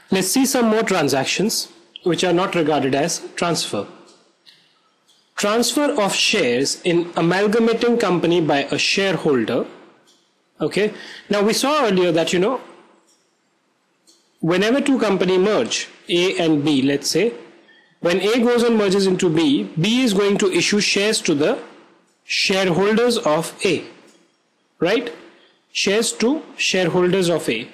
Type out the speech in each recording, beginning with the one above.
Let's see some more transactions which are not regarded as transfer. Transfer of shares in amalgamating company by a shareholder. Okay, now we saw earlier that whenever two companies merge, A and B, let's say, when A goes and merges into B, B is going to issue shares to the shareholders of A, right? Shares to shareholders of A.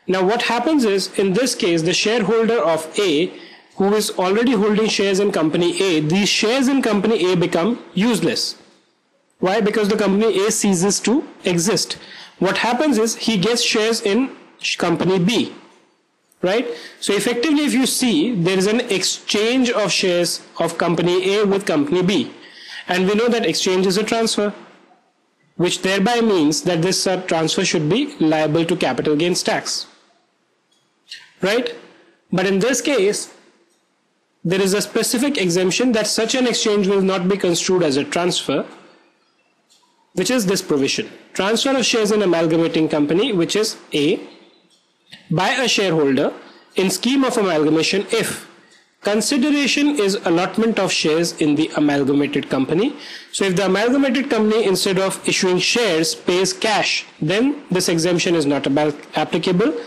Now what happens is, in this case, the shareholder of A, who is already holding shares in company A, these shares in company A become useless. Why? Because the company A ceases to exist. What happens is, he gets shares in company B, right? So effectively, if you see, there is an exchange of shares of company A with company B, and we know that exchange is a transfer, which thereby means that this transfer should be liable to capital gains tax, right? But in this case, there is a specific exemption that such an exchange will not be construed as a transfer, which is this provision: transfer of shares in amalgamating company, which is A, by a shareholder in scheme of amalgamation if consideration is allotment of shares in the amalgamated company. So if the amalgamated company, instead of issuing shares, pays cash, then this exemption is not applicable.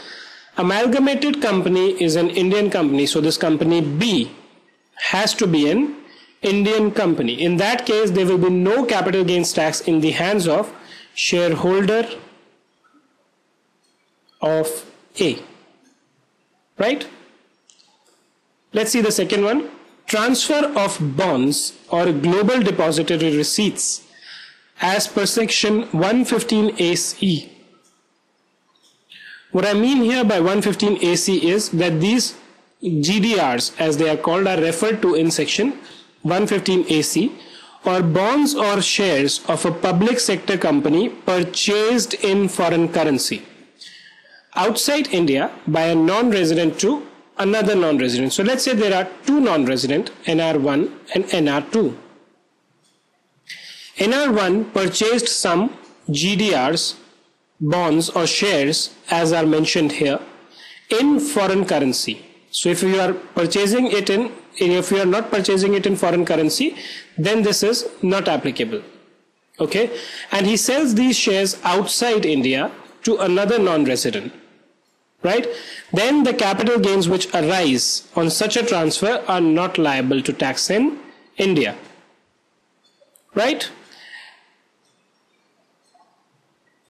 Amalgamated company is an Indian company, so this company B has to be an Indian company. In that case, there will be no capital gains tax in the hands of shareholder of A, right? Let's see the second one: transfer of bonds or global depository receipts as per section 115AC. What I mean here by 115AC is that these GDRs, as they are called, are referred to in section 115AC, or bonds or shares of a public sector company purchased in foreign currency outside India by a non-resident to another non-resident. So let's say there are two non-resident, NR1 and NR2. NR1 purchased some GDRs, bonds or shares, as are mentioned here, in foreign currency. So if you are purchasing it if you are not purchasing it in foreign currency, then this is not applicable. Okay, and he sells these shares outside India to another non-resident, right? Then the capital gains which arise on such a transfer are not liable to tax in India, right?